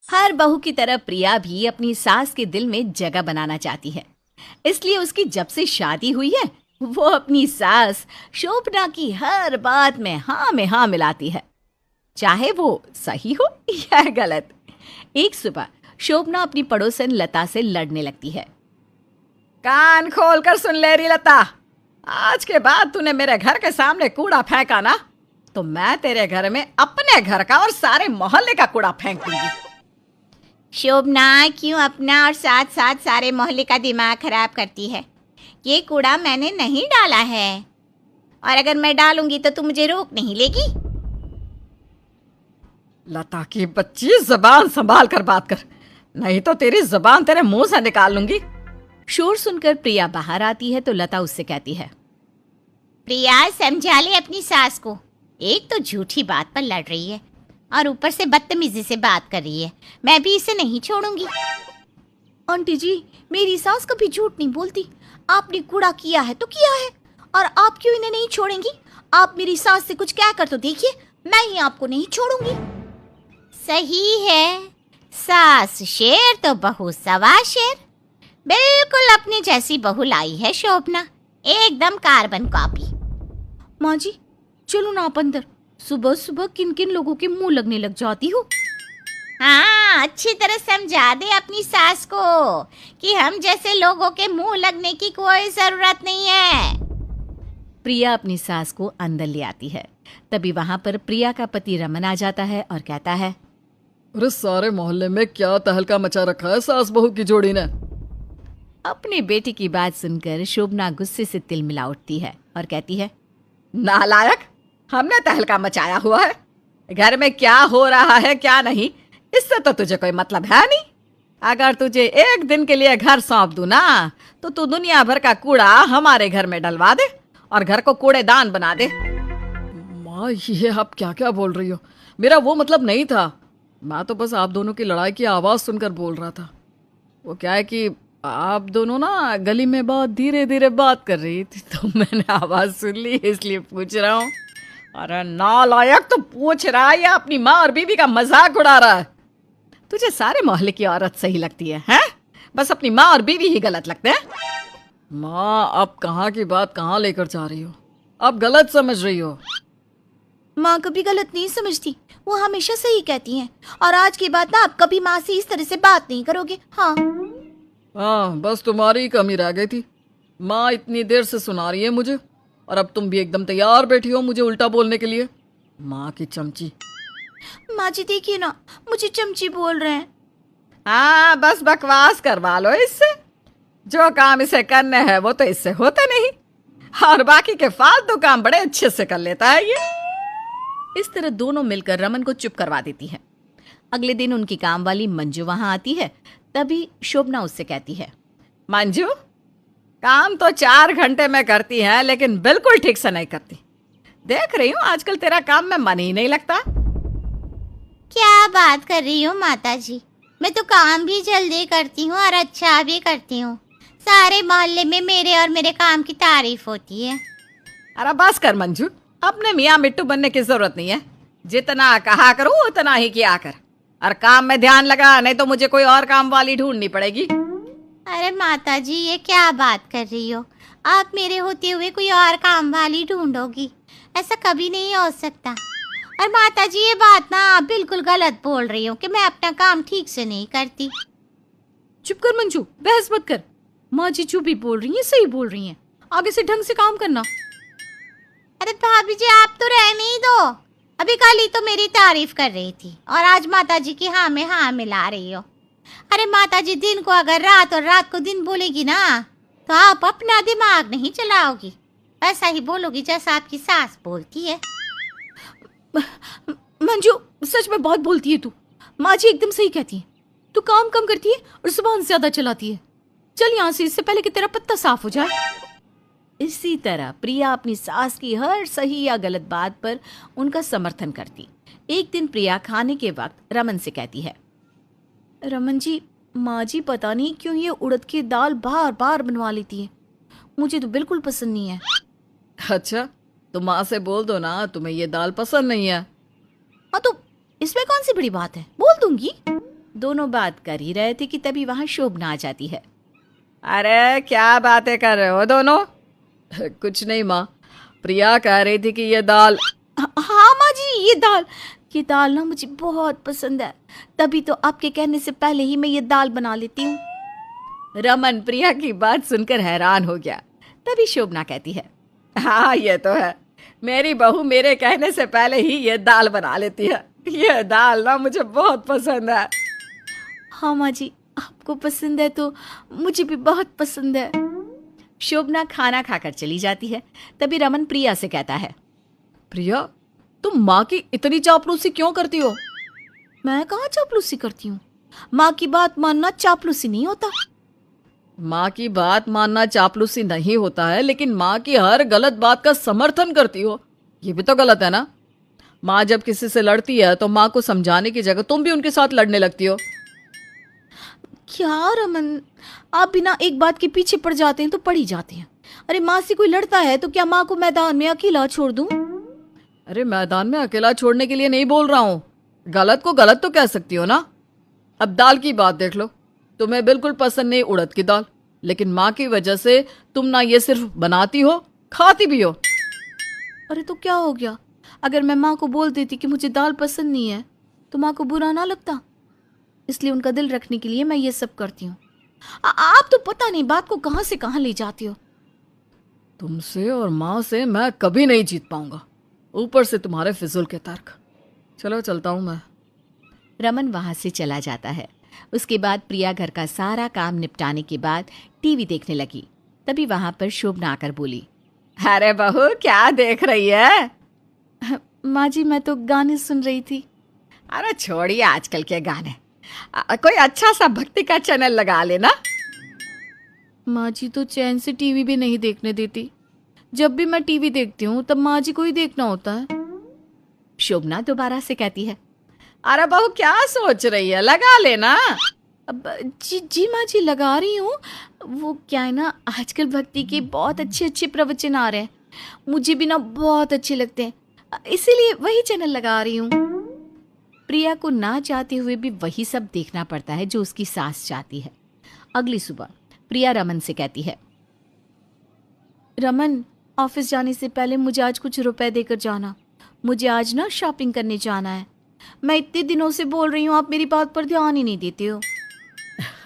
हर बहू की तरह प्रिया भी अपनी सास के दिल में जगह बनाना चाहती है। इसलिए उसकी जब से शादी हुई है वो अपनी सास शोभना की हर बात में हाँ मिलाती है, चाहे वो सही हो या गलत। एक सुबह शोभना अपनी पड़ोसन लता से लड़ने लगती है। कान खोल कर सुन ले रही लता, आज के बाद तूने मेरे घर के सामने कूड़ा फेंका ना तो मैं तेरे घर में अपने घर का और सारे मोहल्ले का कूड़ा फेंक दूंगी। शोभना क्यों अपना और साथ साथ सारे मोहल्ले का दिमाग खराब करती है? ये कूड़ा मैंने नहीं डाला है, और अगर मैं डालूंगी तो तू मुझे रोक नहीं लेगी। लता की बच्ची, जबान संभाल कर बात कर, नहीं तो तेरी जबान तेरे मुंह से निकाल लूंगी। शोर सुनकर प्रिया बाहर आती है तो लता उससे कहती है, प्रिया समझा ले अपनी सास को, एक तो झूठी बात पर लड़ रही है और ऊपर से बदतमीजी से बात कर रही है। मैं भी इसे नहीं छोड़ूंगी। आंटी जी, मेरी सास कभी झूठ नहीं बोलती। आपने कूड़ा किया है तो किया है, और आप क्यों इन्हें नहीं छोड़ेंगी? आप मेरी सास से कुछ कह कर तो देखिए, मैं ही आपको नहीं छोड़ूंगी। सही है, सास शेर तो बहू सवा शेर। बिल्कुल अपनी जैसी बहू लाई है शोभना, एकदम कार्बन कॉपी। माँ जी चलो ना आप अंदर, सुबह सुबह किन किन लोगों के मुंह लगने लग जाती हो। हाँ, अच्छी तरह समझा दे अपनी सास को कि हम जैसे लोगों के मुंह लगने की कोई जरूरत नहीं है। प्रिया अपनी सास को अंदर ले आती है। तभी वहां पर प्रिया का पति रमन आ जाता है और कहता है, अरे सारे मोहल्ले में क्या तहलका मचा रखा है सास बहू की जोड़ी ने। अपनी बेटी की बात सुनकर शोभना गुस्से से तिलमिला उठती है और कहती है, नालायक, हमने तहलका मचाया हुआ है? घर में क्या हो रहा है क्या नहीं, इससे तो तुझे कोई मतलब है नहीं। अगर तुझे एक दिन के लिए घर सौंप दूं ना तो तू दुनिया भर का कूड़ा हमारे घर में डलवा दे और घर को कूड़ेदान बना दे। माँ, ये आप क्या क्या बोल रही हो? मेरा वो मतलब नहीं था। मैं तो बस आप दोनों की लड़ाई की आवाज सुनकर बोल रहा था। वो क्या है कि आप दोनों ना गली में बहुत धीरे धीरे बात कर रही थी तो मैंने आवाज सुन ली, इसलिए पूछ रहा हूँ। अरे नालायक, तो पूछ रहा है या अपनी माँ और बीवी का मजाक उड़ा रहा है? तुझे सारे मोहल्ले की औरत सही लगती है, हैं? बस अपनी माँ और बीवी ही गलत लगते हैं। माँ, अब कहाँ की बात कहाँ लेकर जा रही हो? अब गलत समझ रही हो। माँ कभी गलत नहीं समझती, वो हमेशा सही कहती हैं। और आज की बात ना आप कभी माँ से इस तरह से बात नहीं करोगे। हाँ, बस तुम्हारी ही कमी रह गई थी। माँ इतनी देर से सुना रही है मुझे और अब तुम भी एकदम तैयार बैठी हो मुझे उल्टा बोलने के लिए। माँ की चमची। माँ जी देखिए ना, मुझे चमची बोल रहे हैं। हाँ, बस बकवास करवा लो इससे। जो काम इसे करने हैं वो तो इससे होते नहीं, और बाकी के फालतू काम बड़े अच्छे से कर लेता है ये। इस तरह दोनों मिलकर रमन को चुप करवा देती है। अगले दिन उनकी काम वाली मंजू वहां आती है। तभी शोभना उससे कहती है, मंजू, काम तो 4 घंटे में करती है लेकिन बिल्कुल ठीक से नहीं करती। देख रही हूँ आजकल तेरा काम में मन ही नहीं लगता। क्या बात कर रही हो माता जी, मैं तो काम भी जल्दी करती हूँ और अच्छा भी करती हूँ। सारे मोहल्ले में मेरे और मेरे काम की तारीफ होती है। अरे बस कर मंजू, अपने मियाँ मिट्टू बनने की जरूरत नहीं है। जितना कहा करूँ उतना ही किया कर, और काम में ध्यान लगा, नहीं तो मुझे कोई और काम वाली ढूंढनी पड़ेगी। अरे माता जी, ये क्या बात कर रही हो? आप मेरे होते हुए कोई और काम वाली ढूंढोगी? ऐसा कभी नहीं हो सकता। और माता जी, ये बात ना आप बिल्कुल गलत बोल रही हो कि मैं अपना काम ठीक से नहीं करती। चुप कर मंजू, बहस मत कर। माँ जी जो भी बोल रही हैं सही बोल रही हैं, आगे से ढंग से काम करना। अरे भाभी जी, आप तो रहने ही दो। अभी कल ही तो मेरी तारीफ कर रही थी और आज माता जी की हाँ में हाँ मिला रही हो। अरे माता जी, दिन को अगर रात और रात को दिन बोलेगी ना तो आप अपना दिमाग नहीं चलाओगी, ऐसा ही बोलोगी जैसा आपकी सास बोलती है। मंजू सच में बहुत बोलती है तू। माँ जी एकदम सही कहती है, तू काम कम करती है और जुबान ज्यादा चलाती है। चल यहाँ से, इससे पहले कि तेरा पत्ता साफ हो जाए। इसी तरह प्रिया अपनी सास की हर सही या गलत बात पर उनका समर्थन करती। एक दिन प्रिया खाने के वक्त रमन से कहती है, रमन जी, माँ जी पता नहीं क्यों ये उड़द की दाल बार बार बनवा लेती है, मुझे तो बिल्कुल पसंद नहीं है। अच्छा, तो माँ से बोल दो ना तुम्हें ये दाल पसंद नहीं है। हाँ तो इसमें कौन सी बड़ी बात है, बोल दूंगी। दोनों बात कर ही रहे थे कि तभी वहां शोभना आ जाती है। अरे क्या बातें कर रहे हो दोनों? कुछ नहीं माँ, प्रिया कह रही थी कि ये दाल। हाँ माँ जी, ये दाल ना मुझे बहुत पसंद है, तभी तो आपके कहने से पहले ही मैं ये दाल बना लेती हूँ। रमन प्रिया की बात सुनकर हैरान हो गया। तभी शोभना कहती है, हाँ ये तो है, मेरी बहू मेरे कहने से पहले ही ये दाल बना लेती है। ये दाल ना मुझे बहुत पसंद है। हाँ माँ जी, आपको पसंद है तो मुझे भी बहुत पसंद है। शोभना खाना खाकर चली जाती है। तभी रमन प्रिया से कहता है, प्रिया, तुम माँ की इतनी चापलूसी क्यों करती हो? मैं कहाँ चापलूसी करती हूँ? माँ की बात मानना चापलूसी नहीं होता। माँ की बात मानना चापलूसी नहीं होता है, लेकिन माँ की हर गलत बात का समर्थन करती हो, ये भी तो गलत है ना। माँ जब किसी से लड़ती है तो माँ को समझाने की जगह तुम भी उनके साथ लड़ने लगती हो। क्या रमन, आप बिना एक बात के पीछे पड़ जाते हैं तो पड़ ही जाते हैं। अरे माँ से कोई लड़ता है तो क्या माँ को मैदान में अकेला छोड़ दूं? अरे मैदान में अकेला छोड़ने के लिए नहीं बोल रहा हूँ, गलत को गलत तो कह सकती हो ना। अब दाल की बात देख लो, तुम्हें बिल्कुल पसंद नहीं उड़द की दाल, लेकिन माँ की वजह से तुम ना ये सिर्फ बनाती हो, खाती भी हो। अरे तो क्या हो गया? अगर मैं माँ को बोल देती कि मुझे दाल पसंद नहीं है तो माँ को बुरा ना लगता, इसलिए उनका दिल रखने के लिए मैं ये सब करती हूँ। आप तो पता नहीं बात को कहाँ से कहाँ ले जाती हो। तुमसे और माँ से मैं कभी नहीं जीत पाऊंगा, ऊपर से तुम्हारे फिजूल के तर्क। चलो चलता हूँ मैं। रमन वहां से चला जाता है। उसके बाद प्रिया घर का सारा काम निपटाने के बाद टीवी देखने लगी। तभी वहां पर शोभना आकर बोली, अरे बहू क्या देख रही है? माँ जी मैं तो गाने सुन रही थी। अरे छोड़िए आजकल के गाने, कोई अच्छा सा भक्ति का चैनल लगा लेना। माँ जी तो चैन से टीवी भी नहीं देखने देती। जब भी मैं टीवी देखती हूँ तब माँ जी को ही देखना होता है। शोभना दोबारा से कहती है, अरे बहू क्या सोच रही है, लगा लेना। अब जी माँ जी लगा रही हूँ। वो क्या है ना, आजकल भक्ति के बहुत अच्छे अच्छे प्रवचन आ रहे हैं, मुझे भी ना बहुत अच्छे लगते हैं, इसीलिए वही चैनल लगा रही हूँ। प्रिया को ना चाहते हुए भी वही सब देखना पड़ता है जो उसकी सास चाहती है। अगली सुबह प्रिया रमन से कहती है, रमन ऑफिस जाने से पहले मुझे आज कुछ रुपए देकर जाना, मुझे आज ना शॉपिंग करने जाना है। मैं इतने दिनों से बोल रही हूँ, आप मेरी बात पर ध्यान ही नहीं देते हो।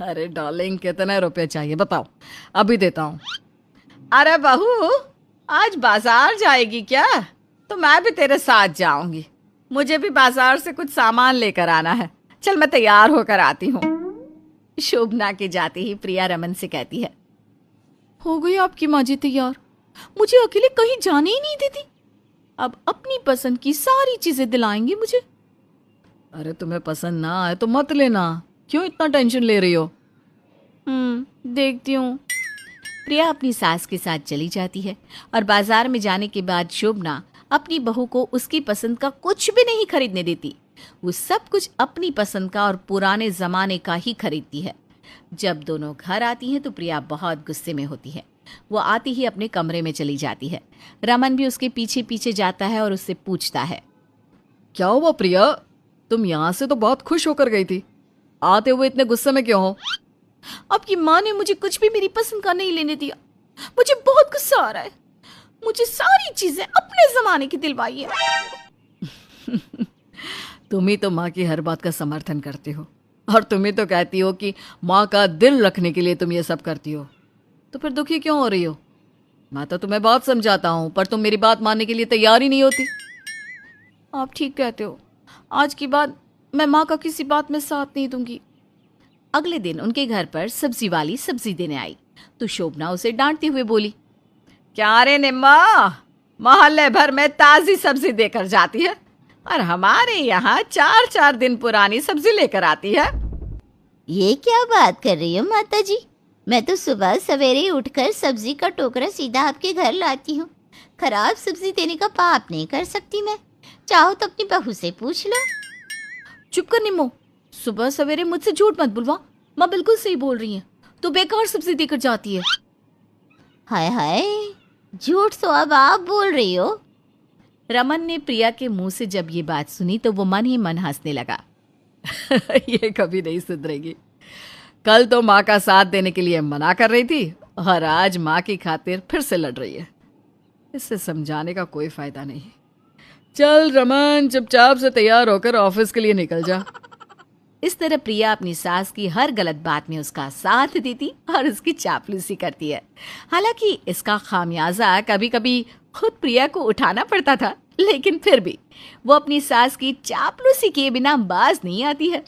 अरे डार्लिंग कितने रुपए चाहिए बताओ, अभी देता हूँ। अरे बहू आज बाजार जाएगी क्या? तो मैं भी तेरे साथ जाऊंगी, मुझे भी बाजार से कुछ सामान लेकर आना है। चल मैं तैयार होकर आती हूँ। शोभना के जाते ही प्रिया रमन से कहती है, हो गई आपकी माँ जी तैयार? मुझे अकेले कहीं जाने ही नहीं देती, अब अपनी पसंद की सारी चीजें दिलाएंगी मुझे। अरे तुम्हें पसंद ना आए तो मत लेना, क्यों इतना टेंशन ले रही हो? देखती हूँ। प्रिया अपनी सास के साथ चली जाती है और बाजार में जाने के बाद शोभना अपनी बहू को उसकी पसंद का कुछ भी नहीं खरीदने देती। वो सब कुछ अपनी पसंद का और पुराने जमाने का ही खरीदती है। जब दोनों घर आती हैं तो प्रिया बहुत गुस्से में होती है। वो आती ही अपने कमरे में चली जाती है। रमन भी उसके पीछे पीछे जाता है और उससे पूछता है, क्या हुआ प्रिया, तुम यहाँ से तो बहुत खुश होकर गई थी, आते हुए इतने गुस्से में क्यों हो? आपकी माँ ने मुझे कुछ भी मेरी पसंद का नहीं लेने दिया, मुझे बहुत गुस्सा आ रहा है। मुझे सारी चीजें अपने जमाने की दिलवाई है। तुम ही तो माँ की हर बात का समर्थन करती हो, और तुम ही तो कहती हो कि माँ का दिल रखने के लिए तुम ये सब करती हो, तो फिर दुखी क्यों हो रही हो? मैं तो तुम्हें बहुत समझाता हूँ, पर तुम मेरी बात मानने के लिए तैयार ही नहीं होती। आप ठीक कहते हो, आज की बात मैं माँ का किसी बात में साथ नहीं दूंगी। अगले दिन उनके घर पर सब्जी वाली सब्जी देने आई तो शोभना उसे डांटते हुए बोली, क्या रे निम्मा, मोहल्ले भर में ताजी सब्जी देकर जाती है और हमारे यहाँ 4-4 दिन पुरानी सब्जी लेकर आती है। ये क्या बात कर रही हो माता जी? मैं तो सुबह सवेरे उठकर सब्जी का टोकरा सीधा आपके घर लाती हूँ। खराब सब्जी देने का पाप नहीं कर सकती मैं, चाहो तो अपनी बहू से पूछ लो। चुप कर निम्मो, सुबह सवेरे मुझसे झूठ मत बुलवा। माँ बिल्कुल सही बोल रही है, तो बेकार सब्जी देकर जाती है। हाय हाय, झूठ तो अब आप बोल रही हो। रमन ने प्रिया के मुंह से जब ये बात सुनी तो वो मन ही मन हंसने लगा। ये कभी नहीं सुधरेगी। कल तो माँ का साथ देने के लिए मना कर रही थी और आज माँ की खातिर फिर से लड़ रही है। इससे समझाने का कोई फायदा नहीं। चल रमन, चुपचाप से तैयार होकर ऑफिस के लिए निकल जा। इस तरह प्रिया अपनी सास की हर गलत बात में उसका साथ देती और उसकी चापलूसी करती है। हालांकि इसका खामियाजा कभी कभी खुद प्रिया को उठाना पड़ता था, लेकिन फिर भी वो अपनी सास की चापलूसी किए बिना बाज नहीं आती है।